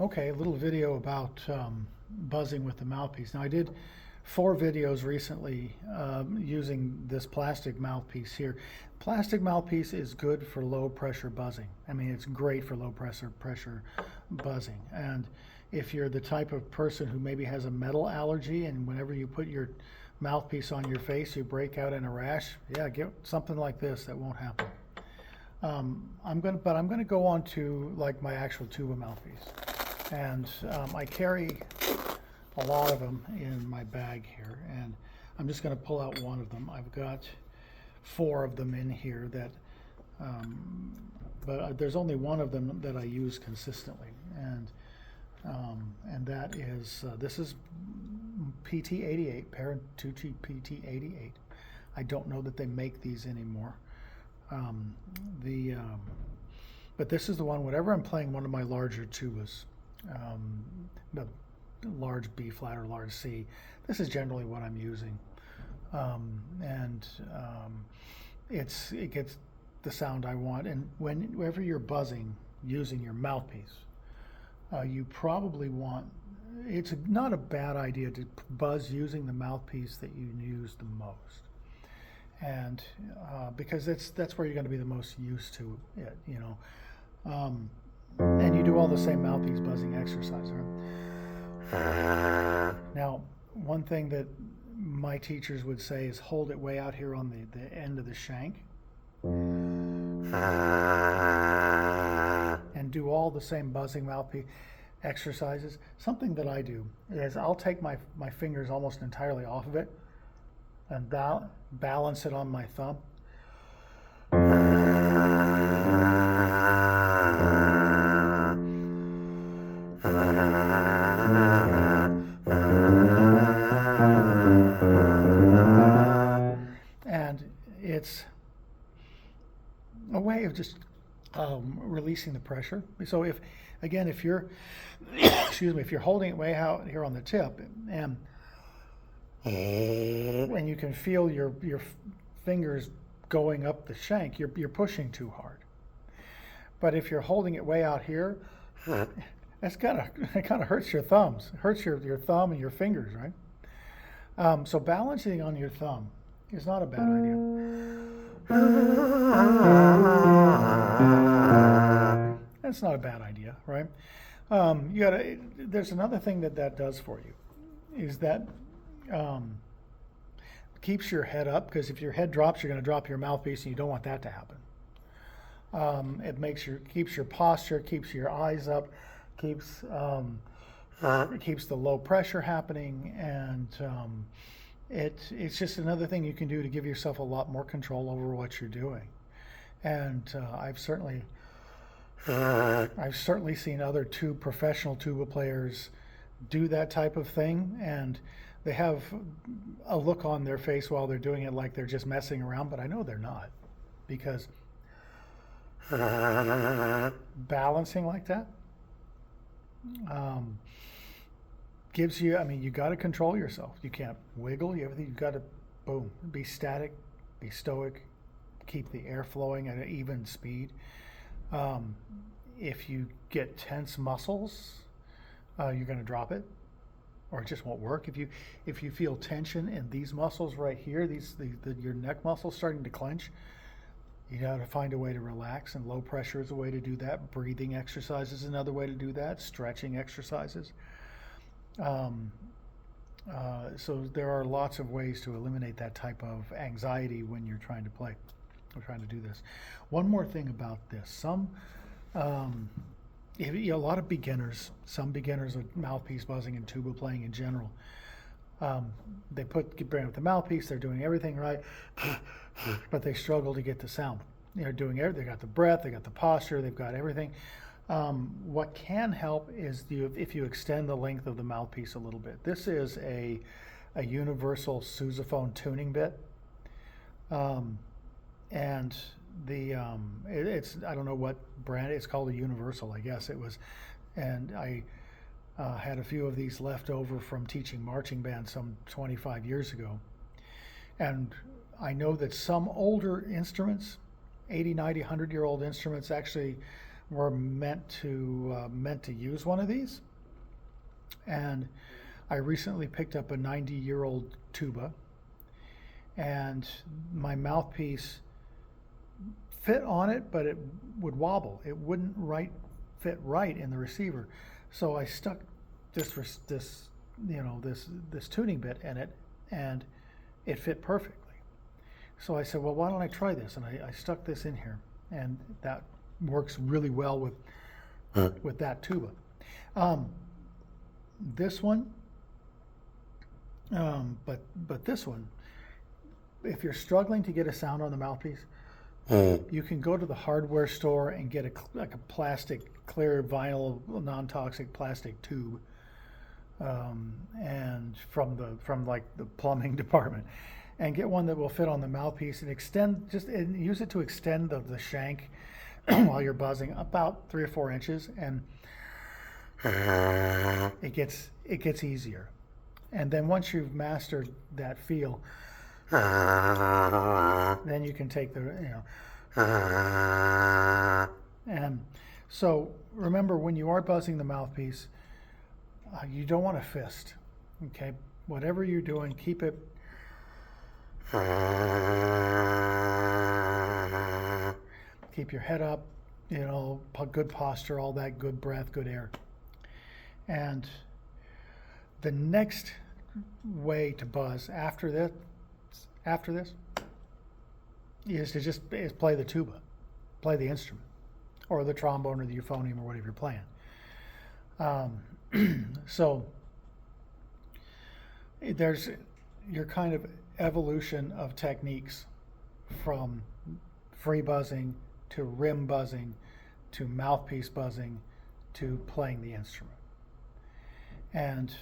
Okay, a little video about buzzing with the mouthpiece. Now, I did 4 videos recently using this plastic mouthpiece here. Plastic mouthpiece is good for low pressure buzzing. I mean, it's great for low pressure buzzing. And if you're the type of person who maybe has a metal allergy and whenever you put your mouthpiece on your face, you break out in a rash, yeah, get something like this. That won't happen. I'm gonna go on to like my actual tuba mouthpiece, and I carry a lot of them in my bag here, and I'm just gonna pull out one of them. I've got 4 of them in here that, but there's only one of them that I use consistently, and that is this is PT88, Parentucci PT88. I don't know that they make these anymore. Um, the but this is the one. Whenever I'm playing one of my larger tubas, the large B flat or large C, this is generally what I'm using, and it gets the sound I want. And whenever you're buzzing using your mouthpiece, you probably want. It's not a bad idea to buzz using the mouthpiece that you use the most, and because that's where you're going to be the most used to it, and you do all the same mouthpiece buzzing exercise, right? Now, one thing that my teachers would say is hold it way out here on the end of the shank and do all the same buzzing mouthpiece exercises. Something that I do is I'll take my fingers almost entirely off of it and balance it on my thumb. And it's a way of just releasing the pressure. So if you're, excuse me, if you're holding it way out here on the tip, and you can feel your fingers going up the shank, you're pushing too hard. But if you're holding it way out here, it kind of hurts your thumbs. It hurts your thumb and your fingers, right? So balancing on your thumb is not a bad idea. That's not a bad idea, right? There's another thing that does for you, is that keeps your head up, because if your head drops, you're going to drop your mouthpiece, and you don't want that to happen. Keeps your posture, keeps your eyes up, keeps the low pressure happening, and it's just another thing you can do to give yourself a lot more control over what you're doing. And I've certainly seen other professional tuba players do that type of thing, and they have a look on their face while they're doing it like they're just messing around, but I know they're not, because balancing like that gives you, I mean, you got to control yourself. You can't wiggle. You've got to, boom, be static, be stoic, keep the air flowing at an even speed. If you get tense muscles, you're going to drop it, or it just won't work. If you feel tension in these muscles right here, your neck muscles starting to clench, you got to find a way to relax, and low pressure is a way to do that. Breathing exercise is another way to do that. Stretching exercises. So there are lots of ways to eliminate that type of anxiety when you're trying to play or trying to do this. One more thing about this: a lot of beginners, some beginners of mouthpiece buzzing and tuba playing in general, they bring up the mouthpiece, they're doing everything right, but they struggle to get the sound. They're doing everything. They got the breath, they got the posture, they've got everything. What can help is if you extend the length of the mouthpiece a little bit. This is a universal sousaphone tuning bit, and it's, I don't know what brand, it's called a universal, I guess it was, and I had a few of these left over from teaching marching band some 25 years ago, and I know that some older instruments, 80, 90, 100-year-old instruments, actually were meant to use one of these, and I recently picked up a 90-year-old tuba, and my mouthpiece fit on it, but it would wobble. It wouldn't fit right in the receiver, so I stuck this tuning bit in it, and it fit perfectly. So I said, well, why don't I try this? And I stuck this in here, and that works really well with that tuba. This one, but this one, if you're struggling to get a sound on the mouthpiece, you can go to the hardware store and get a plastic, clear vinyl, non-toxic plastic tube, and from like the plumbing department, and get one that will fit on the mouthpiece and use it to extend the shank while you're buzzing about 3 or 4 inches, and it gets easier. And then once you've mastered that feel, then you can take and so remember, when you are buzzing the mouthpiece, you don't want to fist. Okay, whatever you're doing, keep it keep your head up, good posture, all that, good breath, good air. And the next way to buzz after this is to play the tuba, play the instrument, or the trombone or the euphonium or whatever you're playing. So there's your kind of evolution of techniques, from free buzzing to rim buzzing to mouthpiece buzzing to playing the instrument. And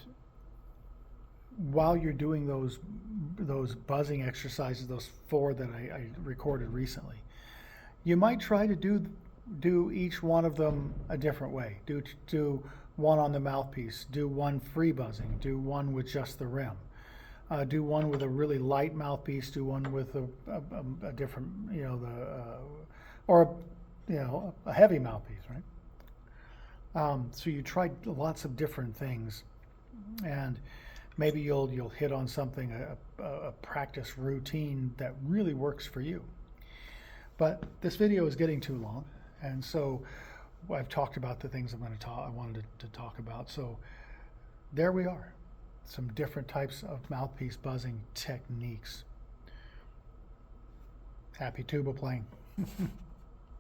while you're doing those buzzing exercises, those 4 that I recorded recently, you might try to do each one of them a different way. Do one on the mouthpiece, do one free buzzing, do one with just the rim, do one with a really light mouthpiece, do one with a different, or a heavy mouthpiece, right? So you try lots of different things, and maybe you'll hit on something, a practice routine that really works for you. But this video is getting too long, and so I've talked about the things I wanted to talk about. So there we are, some different types of mouthpiece buzzing techniques. Happy tuba playing.